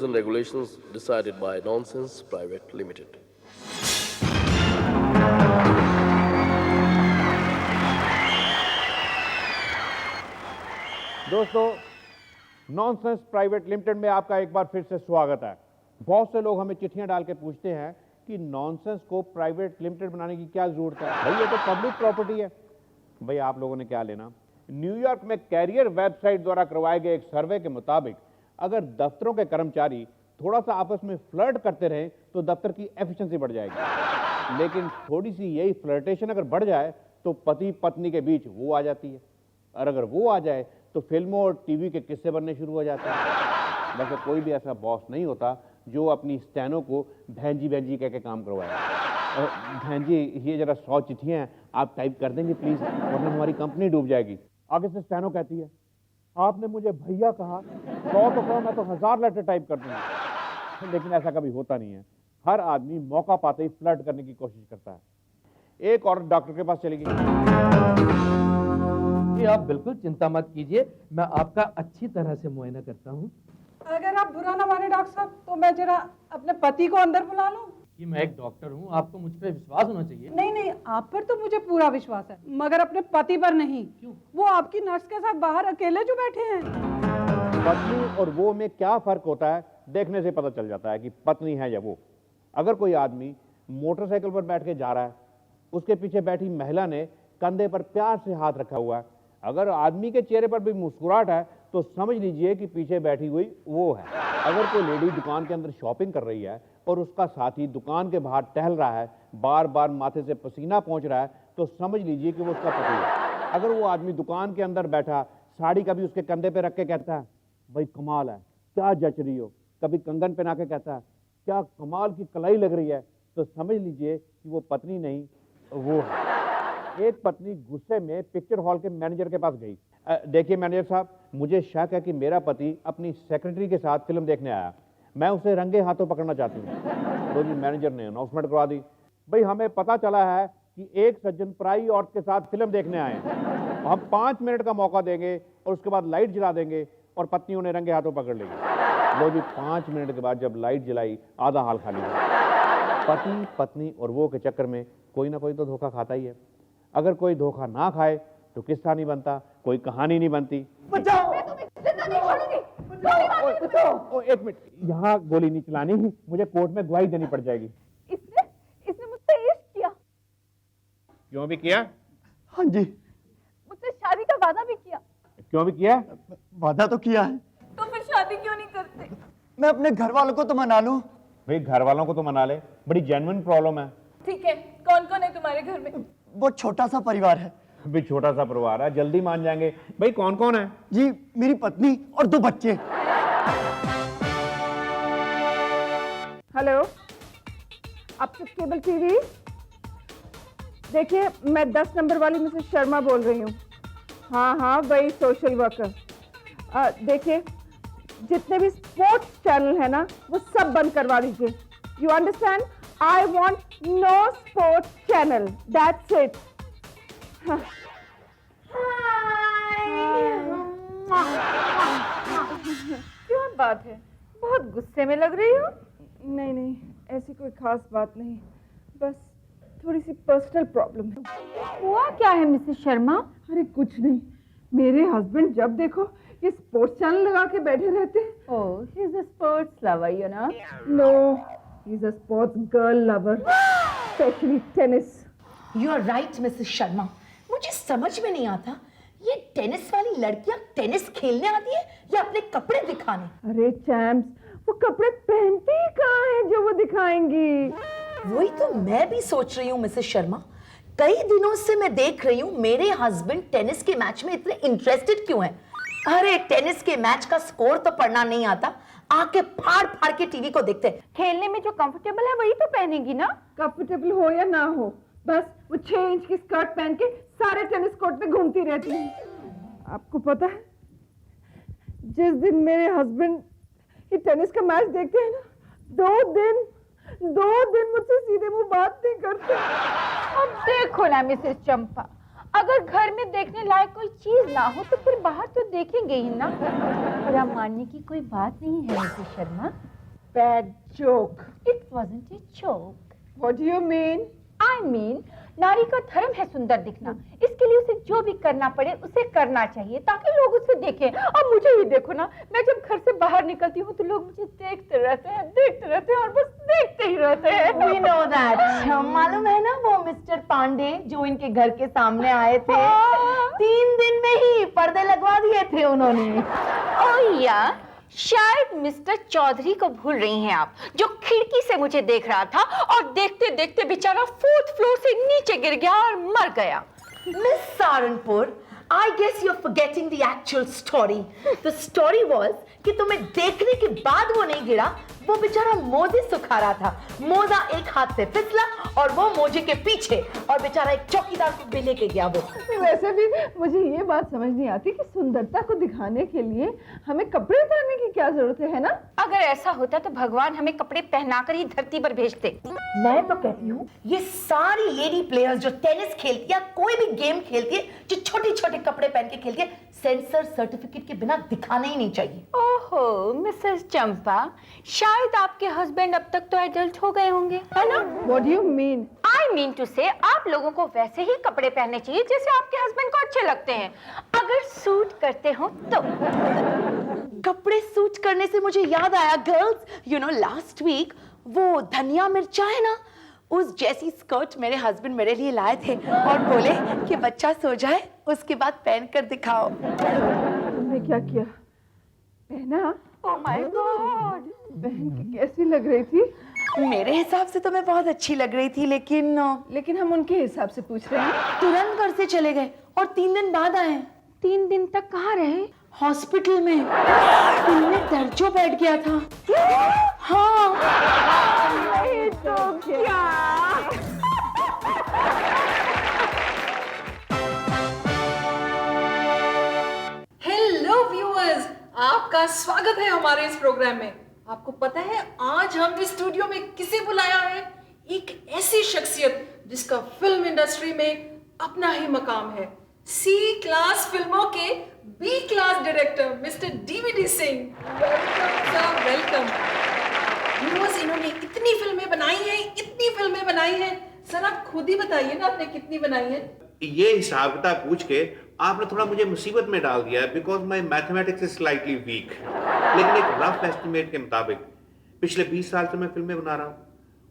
and regulations decided by Nonsense Private Limited. दोस्तों, nonsense private limited में आपका एक बार फिर से स्वागत है। बहुत से लोग हमें चिट्ठियां डाल के पूछते हैं कि नॉनसेंस को प्राइवेट लिमिटेड बनाने की क्या जरूरत है। भाई ये तो पब्लिक प्रॉपर्टी है। भाई आप लोगों ने क्या लेना। न्यूयॉर्क में कैरियर वेबसाइट द्वारा करवाए गए एक सर्वे के मुताबिक अगर दफ्तरों के कर्मचारी थोड़ा सा आपस में फ्लर्ट करते रहें तो दफ्तर की एफिशिएंसी बढ़ जाएगी, लेकिन थोड़ी सी यही फ्लर्टेशन अगर बढ़ जाए तो पति पत्नी के बीच वो आ जाती है, और अगर वो आ जाए तो फिल्मों और टीवी के किस्से बनने शुरू हो जाते हैं। वैसे कोई भी ऐसा बॉस नहीं होता जो अपनी स्टैनो को भैंजी भैंजी कह के काम करवाए। और भैंजी, ये जरा 100 चिट्ठियां हैं, आप टाइप कर देंगे प्लीज, वरना हमारी कंपनी डूब जाएगी। आगे से स्टैनो कहती है, आपने मुझे भैया कहा, 100 तो कहो, मैं तो 1000 लेटर टाइप कर दूंगा। लेकिन ऐसा कभी होता नहीं है। हर आदमी मौका पाते ही फ्लर्ट करने की कोशिश करता है। एक औरत डॉक्टर के पास चली गई। आप बिल्कुल चिंता मत कीजिए, मैं आपका अच्छी तरह से मुआयना करता हूँ। अगर आप बुरा ना माने डॉक्टर साहब, तो मैं जरा अपने पति को अंदर बुला लूं। कि मैं एक डॉक्टर हूँ, आपको मुझ पर विश्वास होना चाहिए। नहीं नहीं, आप पर तो मुझे पूरा विश्वास है, मगर अपने पति पर नहीं। क्यों? वो आपकी नर्स के साथ बाहर अकेले जो बैठे हैं। पत्नी और वो में क्या फर्क होता है, देखने से पता चल जाता है कि पत्नी है या वो। अगर कोई आदमी मोटरसाइकिल पर बैठ के जा रहा है, उसके पीछे बैठी महिला ने कंधे पर प्यार से हाथ रखा हुआ है, अगर आदमी के चेहरे पर भी मुस्कुराहट है तो समझ लीजिए कि पीछे बैठी हुई वो है। अगर कोई लेडी दुकान के अंदर शॉपिंग कर रही है और उसका साथी दुकान के बाहर टहल रहा है, बार बार माथे से पसीना पहुंच रहा है, तो समझ लीजिए कि वो उसका पति है। अगर वो आदमी दुकान के अंदर बैठा साड़ी कभी उसके कंधे पे रख के कहता है, भाई कमाल है, क्या जच रही हो, कभी कंगन पहना के कहता है, क्या कमाल की कलाई लग रही है, तो समझ लीजिए कि वो पत्नी नहीं, वो है। एक पत्नी गुस्से में पिक्चर हॉल के मैनेजर के पास गई। देखिए मैनेजर साहब, मुझे शक है कि मेरा पति अपनी सेक्रेटरी के साथ फिल्म देखने आया, मैं उसे रंगे हाथों पकड़ना चाहती हूँ। तो जी मैनेजर ने अनाउंसमेंट करवा दी, भाई हमें पता चला है कि एक सज्जन पराई औरत के साथ फिल्म देखने आए हैं। हम 5 मिनट का मौका देंगे और उसके बाद लाइट जला देंगे और पत्नी उन्हें रंगे हाथों पकड़ लेगी। लो जी 5 मिनट के बाद जब लाइट जलाई, आधा हाल खाली है। पति पत्नी और वो के चक्कर में कोई ना कोई तो धोखा खाता ही है। अगर कोई धोखा ना खाए तो किस्सा नहीं बनता, कोई कहानी नहीं बनती। बचाओ! मैं तुम्हें जिंदा नहीं छोड़ूंगी। बचाओ! एक मिनट, यहाँ गोली नहीं चलानी, मुझे कोर्ट में गवाही देनी पड़ जाएगी। इसने मुझसे इश्क किया। क्यों भी किया? हाँ जी। मुझसे शादी का वादा भी किया। क्यों भी किया? वादा तो किया है। तो फिर शादी क्यों नहीं करते? मैं अपने घर वालों को तो मना लूं। भाई घर वालों को तो मना ले, बड़ी जेन्युइन प्रॉब्लम है। ठीक है, कौन कौन है तुम्हारे घर में? वो छोटा सा परिवार है भी, छोटा सा परिवार है, जल्दी मान जाएंगे। भाई कौन कौन है? जी, मेरी पत्नी और 2 बच्चे। हेलो, आपका केबल टीवी? देखिए, मैं 10 नंबर वाली मिसेस शर्मा बोल रही हूँ। हाँ हाँ, वही सोशल वर्कर। देखिए, जितने भी स्पोर्ट्स चैनल है ना, वो सब बंद करवा दीजिए। You understand? I want no sports channel. That's it. क्या बात है, बहुत गुस्से में लग रही हो? नहीं नहीं, ऐसी कोई खास बात नहीं, बस थोड़ी सी पर्सनल प्रॉब्लम है। हुआ क्या है मिसेस शर्मा? अरे कुछ नहीं, मेरे हस्बैंड जब देखो ये स्पोर्ट्स चैनल लगा के बैठे रहते हैं। Oh, he's a sports lover, you know? No, he's a sports girl lover, especially tennis. You are right, Mrs Sharma. मुझे समझ में नहीं आता, ये टेनिस वाली लड़कियां टेनिस खेलने आती है या अपने कपड़े दिखाने? अरे चैम्प्स, वो कपड़े पहनती ही कहाँ हैं जो वो दिखाएंगी? वही तो मैं भी सोच रही हूँ मिसेस शर्मा। कई दिनों से मैं देख रही हूँ मेरे हस्बैंड टेनिस के मैच में इतने इंटरेस्टेड क्यों हैं? अरे टेनिस के मैच का स्कोर तो पढ़ना नहीं आता, आके फाड़ फाड़ के टीवी को देखते। खेलने में जो कंफर्टेबल है वही तो पहनेगी ना? कंफर्टेबल हो या ना हो, बस वो 6 इंच की स्कर्ट पहन के सारे टेनिस कोर्ट पे घूमती रहती है। आपको पता है, जिस दिन मेरे हस्बैंड ये टेनिस का मैच देखते हैं ना, 2 दिन मुझसे सीधे मुंह बात नहीं करते। अब देखो ना मिसेस चंपा, अगर घर में देखने लायक कोई चीज ना हो तो फिर बाहर तो देखेंगे ही ना। बुरा मानने की कोई बात नहीं है Mrs Sharma. bad joke. It wasn't a joke. What do you mean? I mean, नारी का धर्म है सुंदर दिखना, इसके लिए उसे जो भी करना पड़े उसे करना चाहिए ताकि लोग उसे देखें। अब मुझे ही देखो ना, मैं जब घर से बाहर निकलती हूँ तो लोग मुझे देखते रहते हैं और बस देखते ही रहते हैं। We know that. मालूम है ना वो मिस्टर पांडे जो इनके घर के सामने आए थे, 3 दिन में ही पर्दे लगवा दिए थे उन्होंने। ओह यार, शायद मिस्टर चौधरी को भूल रही हैं आप, जो खिड़की से मुझे देख रहा था और देखते देखते बेचारा 4th फ्लोर से नीचे गिर गया और मर गया। Miss Saranpur, I guess you're forgetting the actual story. The story was कि तुम्हें देखने के बाद वो नहीं गिरा, वो बेचारा मोजे सुखा रहा था। मोजा एक हाथ से फिसला और वो मोजे के पीछे, और बेचारा एक चौकीदार को भी लेके गया वो। वैसे भी मुझे ये बात समझ नहीं आती कि सुंदरता को दिखाने के लिए हमें कपड़े उतारने की क्या जरूरत है ना? अगर ऐसा होता तो भगवान हमें कपड़े पहनाकर ही धरती पर भेजते। मैं तो कहती हूँ ये सारी लेडी प्लेयर्स जो टेनिस खेलती है, कोई भी गेम खेलती है, जो छोटे छोटे कपड़े पहन के खेलती है, सेंसर सर्टिफिकेट के बिना दिखाना ही नहीं चाहिए। ओहो मिसेस चंपा, शायद आपके हस्बैंड अब तक तो एडल्ट हो गए होंगे, है ना? What do you mean? I mean to say, आप लोगों को वैसे ही कपड़े पहनने चाहिए जैसे आपके हस्बैंड को अच्छे लगते हैं, अगर सूट करते हो तो। कपड़े सूट करने से मुझे याद आया girls, you know last week वो धनिया मिर्चा है ना, उस जैसी स्कर्ट मेरे हस्बैंड मेरे लिए लाए थे और बोले कि बच्चा सो जाए उसके बाद पहन कर दिखाओ। तुमने क्या किया? पहना? Oh my God! बहन की कैसी लग रही थी? मेरे हिसाब से तो मैं बहुत अच्छी लग रही थी, लेकिन हम उनके हिसाब से पूछ रहे हैं। तुरंत घर से चले गए और 3 दिन बाद आए। 3 दिन तक कहाँ रहे? हॉस्पिटल में इनमें दर्द जो बैठ गया था। हाँ नहीं तो क्या? हेलो व्यूअर्स, आपका स्वागत है हमारे इस प्रोग्राम में। आपको पता है आज हम इस स्टूडियो में किसे बुलाया है? एक ऐसी शख्सियत जिसका फिल्म इंडस्ट्री में अपना ही मकाम है। C क्लास फिल्मों के B class director mister DVD Singh. Welcome sir, welcome. Viewers, इन्होंने इतनी फिल्में बनाई हैं। सर आप खुद ही बताइए ना, आपने कितनी बनाई हैं? ये हिसाब किताब पूछ के आपने थोड़ा मुझे मुसीबत में डाल दिया है, because my mathematics is slightly weak. लेकिन एक रफ एस्टिमेट के मुताबिक पिछले 20 साल से मैं फिल्में बना रहा हूँ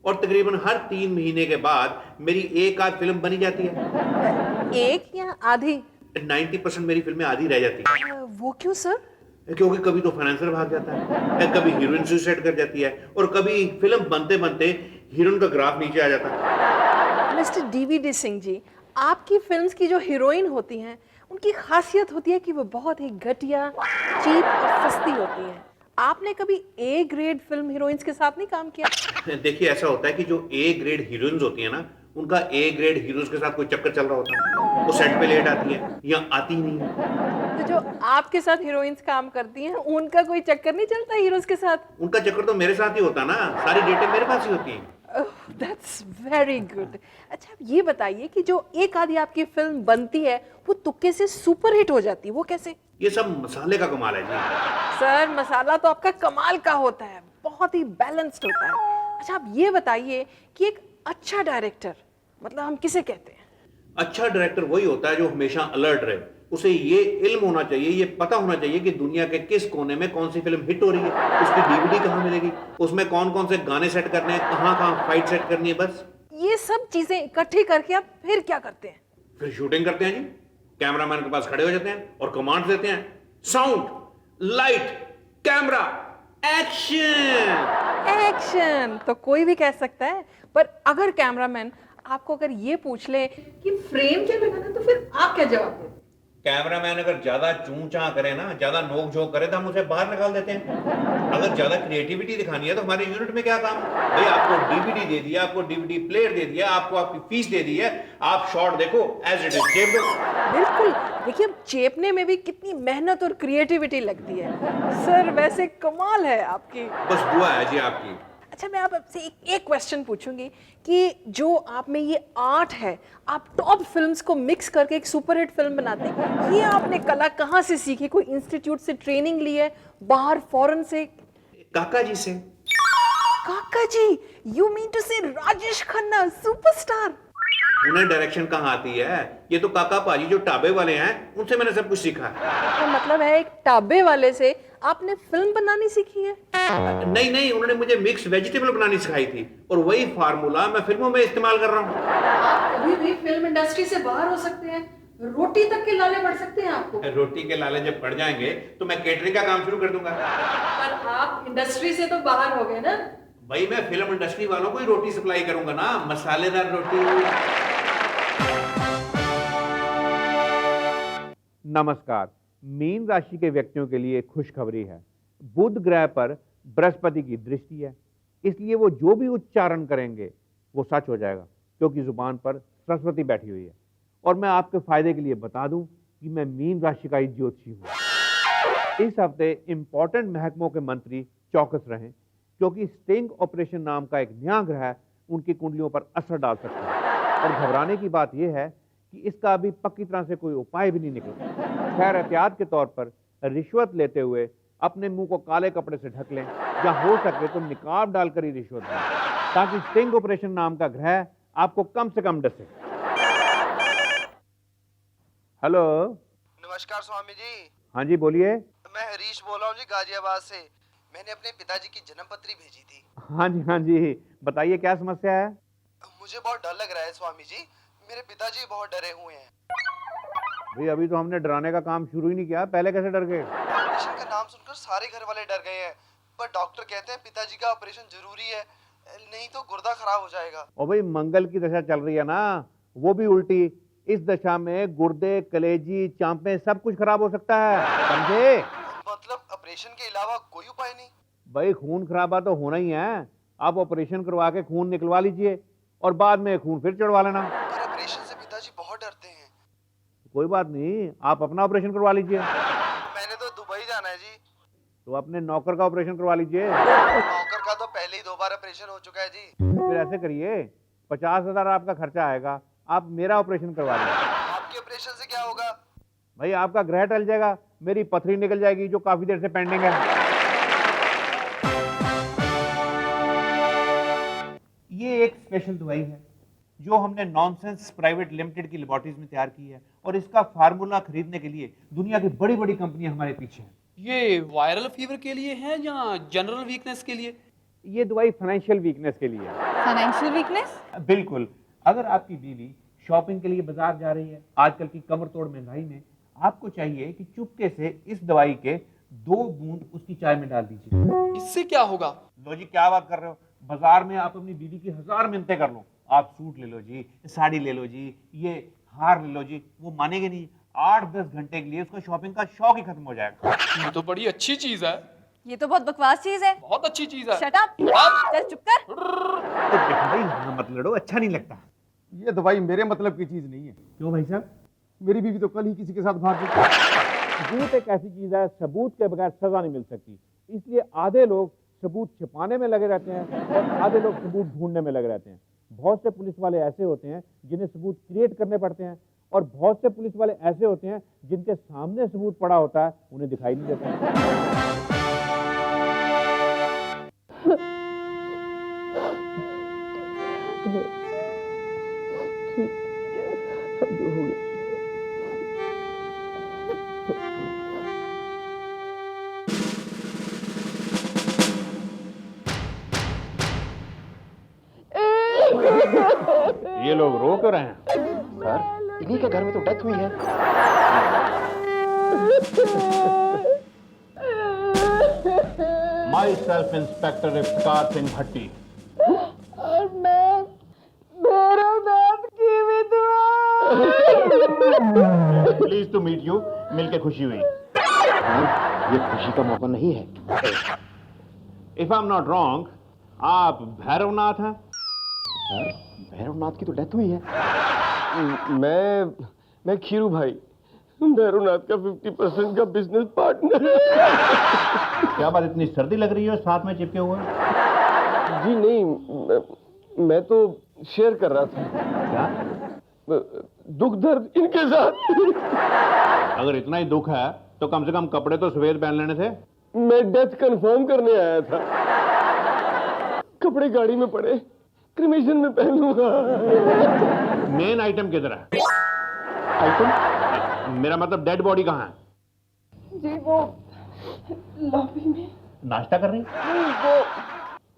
और तकरीबन हर 3 महीने के बाद मेरी एक आध फिल्म बनी जाती है। एक या आधी? 90% मेरी फिल्में आधी रह जाती है। वो क्यों सर? क्योंकि कभी तो फाइनेंसर भाग जाता है, कभी हीरोइन सुसाइड कर जाती है और कभी फिल्म बनते बनते हीरोइन का ग्राफ नीचे आ जाता है। मिस्टर DVD सिंह जी, आपकी फिल्म्स की जो हीरोइन होती हैं उनकी खासियत होती है कि वो बहुत ही घटिया, चीप और सस्ती होती हैं। आपने कभी A ग्रेड फिल्म हीरोइंस के साथ नहीं काम किया? देखिए ऐसा होता है कि जो A ग्रेड हीरोइंस होती है ना, उनका A ग्रेड हीरोज के साथ कोई चक्कर चल रहा होता है, वो सेट पे लेट आती है या आती ही नहीं है। तो जो आपके साथ हीरोइंस काम करती हैं उनका कोई चक्कर नहीं चलता हीरोज के साथ? उनका चक्कर तो मेरे साथ ही होता ना, सारी डेटें मेरे पास ही होती हैं। That's very good. अच्छा आप ये बताइए कि जो एक आधी आपकी फिल्म बनती है वो तुक्के से सुपर हिट हो जाती है, वो कैसे? ये सब मसाले का कमाल है जी। सर मसाला तो आपका कमाल का होता है, बहुत ही बैलेंस्ड होता है। अच्छा आप ये बताइए कि एक अच्छा डायरेक्टर मतलब हम किसे कहते हैं? अच्छा डायरेक्टर वही होता है जो हमेशा अलर्ट रहे, उसे ये इल्म होना चाहिए, ये पता होना चाहिए कि दुनिया के किस कोने में कौन सी फिल्म हिट हो रही है, उसकी DVD कहाँ मिलेगी, उसमें कौन कौन से गाने सेट करने हैं, कहाँ कहाँ फाइट सेट करनी है। बस ये सब चीजें इकट्ठी करके आप फिर क्या करते हैं? फिर शूटिंग करते हैं जी। कैमरामैन के पास खड़े हो जाते हैं और कमांड देते हैं, sound, light, camera, action. Action तो कोई भी कह सकता है, पर अगर कैमरामैन आपको अगर ये पूछ ले कि फ्रेम क्या लगाना, तो फिर आप क्या जवाब देते? कैमरामैन अगर ज्यादा चूं चां करे ना, ज्यादा नोक झोंक करे तो हम उसे बाहर निकाल देते हैं। अगर ज्यादा क्रिएटिविटी दिखानी है तो हमारे यूनिट में क्या काम? भाई आपको DVD दे दिया, आपको DVD प्लेयर दे दिया, आपको आपकी फीस दे दी है, आप शॉट देखो, एज इट इज चेप दो। बिल्कुल, देखिए अब चेपने में भी कितनी मेहनत और क्रिएटिविटी लगती है। सर वैसे कमाल है आपकी। बस दुआ है जी आपकी। अच्छा मैं आपसे एक क्वेश्चन पूछूंगी कि जो आप में ये आर्ट है, आप टॉप फिल्म्स को मिक्स करके एक सुपरहिट फिल्म बनाते हैं, ये आपने कला कहाँ से सीखी? कोई इंस्टीट्यूट से ट्रेनिंग ली है, बाहर फॉरेन से? काका जी से। काका जी, you mean to say Rajesh Khanna, superstar? उन्हें डायरेक्शन कहाँ आती है? ये तो काका पाजी जो ढाबे वाले हैं, उनसे मैंने सब कुछ सीखा है। तो मतलब है एक ढाबे वाले से आपने फिल्म बनानी सीखी है? नहीं नहीं, उन्होंने मुझे मिक्स वेजिटेबल बनानी सिखाई थी और वही फार्मूला मैं फिल्मों में इस्तेमाल कर रहा हूँ। आप कभी भी फिल्म इंडस्ट्री से बाहर हो सकते हैं, रोटी तक के लाले पड़ सकते हैं आपको। रोटी के लाले जब पड़ जाएंगे तो मैं केटरिंग का काम शुरू कर दूंगा। पर आप इंडस्ट्री से तो बाहर हो गए ना। भाई मैं फिल्म इंडस्ट्री वालों को ही रोटी सप्लाई करूंगा ना, मसालेदार रोटी। नमस्कार। मीन राशि के व्यक्तियों के लिए खुशखबरी है। बुध ग्रह पर बृहस्पति की दृष्टि है, इसलिए वो जो भी उच्चारण करेंगे वो सच हो जाएगा, क्योंकि जुबान पर सरस्वती बैठी हुई है। और मैं आपके फायदे के लिए बता दूं कि मैं मीन राशि का ही ज्योतिषी हूं। इस हफ्ते इंपॉर्टेंट महकमों के मंत्री चौकस रहें, क्योंकि स्टिंग ऑपरेशन नाम का एक नया ग्रह उनकी कुंडलियों पर असर डाल सकता है। और घबराने की बात यह है कि इसका अभी पक्की तरह से कोई उपाय भी नहीं निकला। खैर, एहतियात के तौर पर रिश्वत लेते हुए अपने मुंह को काले कपड़े से ढक लें, या हो सके तो निकाब डालकर ही रिश्वत दें, ताकि स्टिंग ऑपरेशन नाम का ग्रह आपको कम से कम डसे। हेलो। नमस्कार स्वामी जी। हाँ जी, बोलिए। मैं हरीश बोल रहा हूँ जी, गाजियाबाद से। मैंने अपने पिताजी की जन्मपत्री भेजी थी। हाँ जी, बताइए क्या समस्या है? मुझे बहुत डर लग रहा है स्वामी जी, मेरे पिताजी बहुत डरे हुए हैं। भाई अभी तो हमने डराने का काम शुरू ही नहीं किया, पहले कैसे डर गए? ऑपरेशन का नाम सुनकर सारे घर वाले डर गए हैं, पर डॉक्टर कहते हैं पिताजी का ऑपरेशन जरूरी है, नहीं तो गुर्दा खराब हो जाएगा। और भाई मंगल की दशा चल रही है ना, वो भी उल्टी। इस दशा में गुर्दे, कलेजी, चांपे सब कुछ खराब हो सकता है, समझे? मतलब ऑपरेशन के अलावा कोई उपाय नहीं? भाई खून खराबा तो होना ही है। आप ऑपरेशन करवा के खून निकलवा लीजिए और बाद में खून फिर चढ़वा लेना। पर ऑपरेशन से पिताजी बहुत डरते हैं। कोई बात नहीं, आप अपना ऑपरेशन करवा लीजिए। मैंने तो दुबई जाना है जी। तो अपने नौकर का ऑपरेशन करवा लीजिए। नौकर का तो पहले ही 2 बार ऑपरेशन हो चुका है जी। फिर ऐसे करिए, 50,000 आपका खर्चा आएगा, आप मेरा ऑपरेशन करवा लीजिए। आपके ऑपरेशन से क्या होगा? भाई आपका ग्रह टल जाएगा, मेरी पथरी निकल जाएगी जो काफी देर से पेंडिंग है। ये एक स्पेशल दवाई है जो हमने नॉनसेंस प्राइवेट लिमिटेड की लेबोरेटरीज में तैयार की है, और इसका फार्मूला खरीदने के लिए दुनिया की बड़ी बड़ी कंपनियां हमारे पीछे हैं। ये वायरल फीवर के लिए है या जनरल वीकनेस के लिए? ये दवाई फाइनेंशियल वीकनेस के लिए है। Financial weakness? बिल्कुल। अगर आपकी बीवी शॉपिंग के लिए बाजार जा रही है आजकल की कमर तोड़ महंगाई में, आपको चाहिए कि चुपके से इस दवाई के 2 बूंद उसकी चाय में डाल दीजिए। इससे क्या होगा? लो जी, क्या बात कर रहे हो? बाजार में आप अपनी बीवी की 1000 मिन्नतें कर लो, आप सूट ले लो जी, साड़ी ले लो जी, ये हार ले लो जी, वो मानेंगे नहीं। 8-10 घंटे के लिए उसका शॉपिंग का शौक ही खत्म हो जाएगा। ये तो बड़ी अच्छी चीज है। ये तो बहुत बकवास चीज है। बहुत अच्छी चीज है। शट अप, चल चुप कर। तो देखो भाई, हाँ मत लड़ो, अच्छा नहीं लगता। ये दवाई मेरे मतलब की चीज नहीं है। क्यों भाई साहब? मेरी बीवी तो कल ही किसी के साथ भाग गई। सबूत एक ऐसी चीज है, सबूत के बगैर सजा नहीं मिल सकती। इसलिए आधे लोग सबूत छिपाने में लगे रहते हैं और आधे लोग सबूत ढूंढने में लगे रहते हैं। बहुत से पुलिस वाले ऐसे होते हैं जिन्हें सबूत क्रिएट करने पड़ते हैं, और बहुत से पुलिस वाले ऐसे होते हैं जिनके सामने सबूत पड़ा होता है, उन्हें दिखाई नहीं देता। ये लोग रो क्यों रहे हैं? सर, इन्हीं के घर में तो डेथ हुई है। Myself inspector Iftikhar Singh Bhatti. और मैं भैरवनाथ की विधवा। प्लीज टू मीट यू, मिलके खुशी हुई। ये खुशी का मौका नहीं है। If I am not wrong, आप भैरवनाथ हैं? सर, भैरवनाथ की तो डेथ हुई है। मैं खीरू भाई, भैरवनाथ का 50% का बिजनेस पार्टनर। क्या बात, इतनी सर्दी लग रही है साथ में चिपके हुए? जी नहीं, मैं तो शेयर कर रहा था। क्या दुख दर्द इनके साथ। अगर इतना ही दुख है तो कम से कम कपड़े तो सफेद पहन लेने थे। मैं डेथ कंफर्म करने आया था। कपड़े गाड़ी में पड़े, क्रिमेशन में पहनूंगा। मेन आइटम किधर है? आइटम? मेरा मतलब डेड बॉडी कहाँ है? जी वो लॉबी में। नाश्ता कर रही? नहीं, वो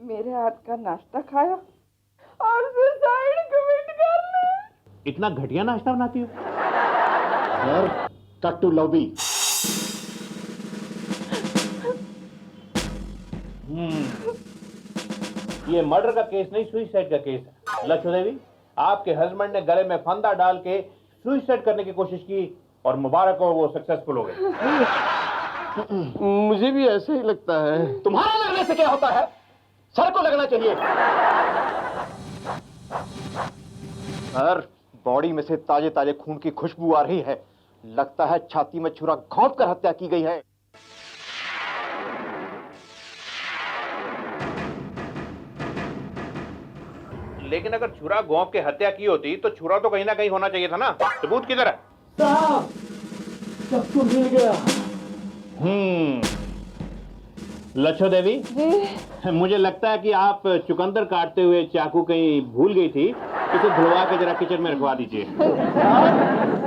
मेरे हाथ का नाश्ता खाया और सुसाइड कमिट कर ली। इतना घटिया नाश्ता बनाती हो? यार, कट टू लॉबी। ये मर्डर का केस नहीं, सुसाइड का केस है। लक्ष्मी देवी, आपके हस्बैंड ने गले में फंदा डाल के सुसाइड करने की कोशिश की और मुबारक हो, वो सक्सेसफुल हो गए। मुझे भी ऐसे ही लगता है। तुम्हारा लगने से क्या होता है? सर को लगना चाहिए। सर, बॉडी में से ताजे ताजे खून की खुशबू आ रही है। लगता है छाती में छुरा घोंप कर हत्या की गई है। लेकिन अगर छुरा घोंप के हत्या की होती तो छुरा तो कहीं ना कहीं होना चाहिए था ना। सबूत किधर है? साहब, चाकू मिल गया। लच्छो देवी जी मुझे लगता है कि आप चुकंदर काटते हुए चाकू कहीं भूल गई थी। इसे धुलवा के जरा किचन में रखवा दीजिए।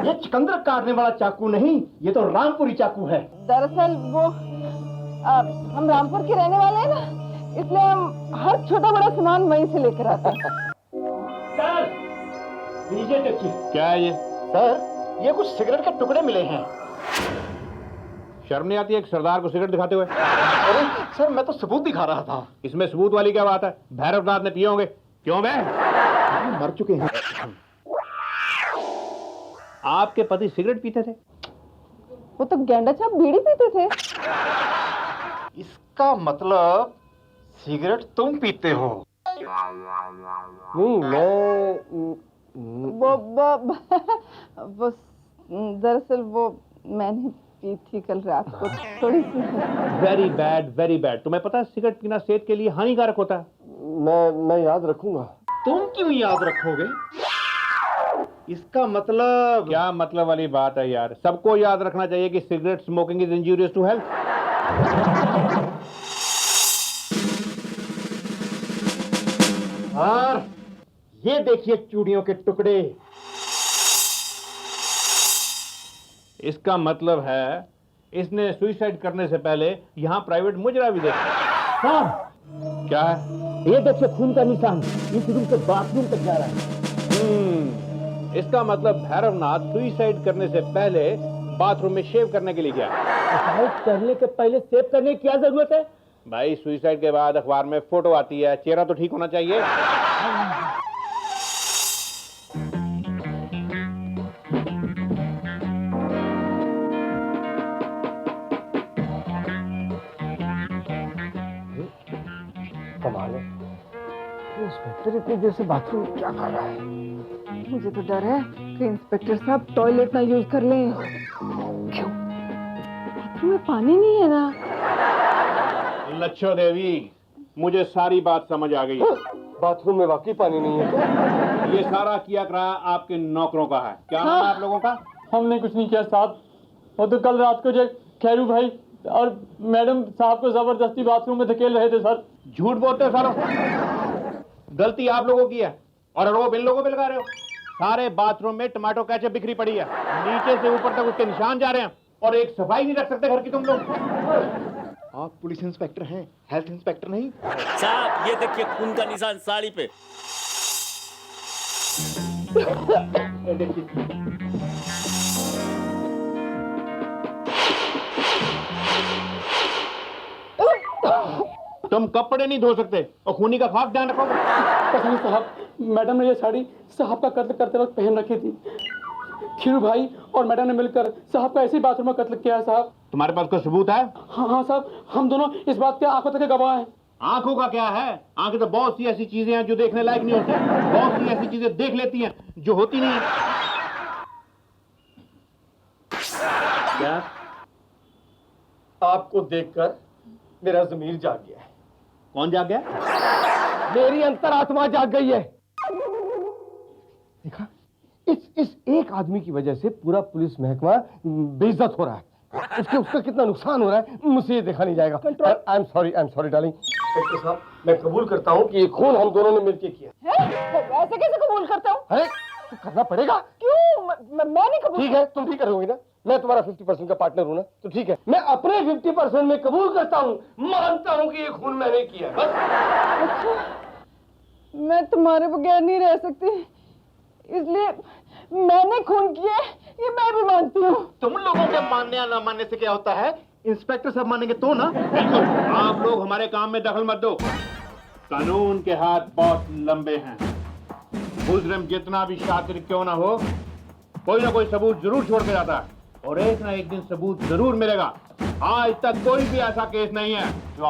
ये चुकंदर काटने वाला चाकू नहीं, ये तो रामपुरी चाकू है। दरअसल वो हम रामपुर के रहने वाले हैं ना, इसलिए हम हर छोटा बड़ा सामान वहीं से लेकर आते हैं। सर, नीचे देखिए। क्या है ये? सर, ये कुछ सिगरेट के टुकड़े मिले हैं। शर्म नहीं आती है एक सरदार को सिगरेट दिखाते हुए? अरे सर, मैं तो सबूत दिखा रहा था। इसमें सबूत वाली क्या बात है? भैरवनाथ ने पिए होंगे। क्यों बे? मर चुके हैं। आपके पति सिगरेट पीते थे? वो तो गेंडा छाप बीड़ी पीते थे। इसका मतलब सिगरेट तुम पीते हो? नहीं, मैं वो दरअसल वो मैंने पी थी कल रात को थोड़ी सी। Very bad, very bad. तुम्हें पता है सिगरेट पीना सेहत के लिए हानिकारक होता है। मैं याद रखूंगा। तुम क्यों याद रखोगे? इसका मतलब? क्या मतलब वाली बात है यार? सबको याद रखना चाहिए कि cigarette smoking is injurious to health. और ये देखिए चूड़ियों के टुकड़े। इसका मतलब है इसने सुसाइड करने से पहले यहाँ प्राइवेट मुजरा भी देखा। साहब, क्या है? ये देखिए खून का निशान इस रूम से बाथरूम तक जा रहा है। इसका मतलब भैरवनाथ सुसाइड करने से पहले बाथरूम में शेव करने के लिए गया। सुसाइड करने के पहले सेव करने की क्या जरूरत है? भाई सुसाइड के बाद अखबार में फोटो आती है, चेहरा तो ठीक होना चाहिए। कमाल है, इंस्पेक्टर इतनी देर से बाथरूम क्या कर रहा है? मुझे तो डर है कि इंस्पेक्टर साहब टॉयलेट ना यूज कर लें। क्यों? बाथरूम में पानी नहीं है ना। लच्छो देवी, मुझे सारी बात समझ आ गई। बाथरूम में वाकई पानी नहीं है। ये सारा किया करा आपके नौकरों का है। क्या नाम है आप लोगों का? हमने कुछ नहीं किया साहब। वो तो कल रात को जो खैरू भाई और मैडम साहब को जबरदस्ती बाथरूम में धकेल रहे थे सर। झूठ बोलते हो सारों। गलती आप लोगों की है और आरोप इन लोगों पे लगा रहे हो। सारे बाथरूम में टमाटो केचप बिखरी पड़ी है, नीचे से ऊपर तक उसके निशान जा रहे हैं और एक सफाई नहीं रख सकते घर की तुम लोग। आप पुलिस इंस्पेक्टर हैं, हेल्थ इंस्पेक्टर नहीं। साहब ये देखिए खून का निशान साड़ी पे। तुम कपड़े नहीं धो सकते और खूनी का खास ध्यान रखोगे। पता नहीं साहब, मैडम ने ये साड़ी साहब का कत्ल करते वक्त पहन रखी थी। खीरू भाई और मैडम ने मिलकर साहब का ऐसे ही बाथरूम में कत्ल किया है साहब। तुम्हारे पास कोई सबूत है? हाँ साहब, हम दोनों इस बात के आंखों तक गवाह हैं। आंखों का क्या है? आंखें तो बहुत सी ऐसी चीजें हैं जो देखने लायक नहीं होती, बहुत सी ऐसी चीजें देख लेती हैं जो होती नहीं है। क्या? आपको देखकर मेरा ज़मीर जाग गया है। कौन जाग गया? मेरी अंतरात्मा जाग गई है। देखा, इस एक आदमी की वजह से पूरा पुलिस महकमा बेइज्जत हो रहा है। उसका कितना नुकसान हो रहा है मुझसे ये देखा नहीं जाएगा। I am sorry darling. Inspector साहब, मैं कबूल करता हूँ कि ये खून हम दोनों ने मिलकर किया। ऐसे कैसे कबूल करता हूँ? अरे तो करना पड़ेगा। क्यों? मैं नहीं कबूल। ठीक है, तुम भी करोगी ना, मैं तुम्हारा 50% का पार्टनर हूँ ना, तो ठीक है, मैं अपने 50% में कबूल करता हूँ, मानता हूँ कि ये खून मैंने किया है। बस। अच्छा, मैं तुम्हारे बगैर नहीं रह सकती, इसलिए मैंने खून किया, ये मैं भी मानती हूँ। तुम लोगों के मानने या न मानने से क्या होता है? इंस्पेक्टर साहब मानेंगे तो ना। आप लोग हमारे काम में दखल मत दो। कानून के हाथ बहुत लंबे हैं। मुजरिम जितना भी शातिर क्यों ना हो, कोई ना कोई सबूत जरूर छोड़ के जाता है, और एक ना एक दिन सबूत जरूर मिलेगा। आज तक कोई भी ऐसा केस नहीं है जो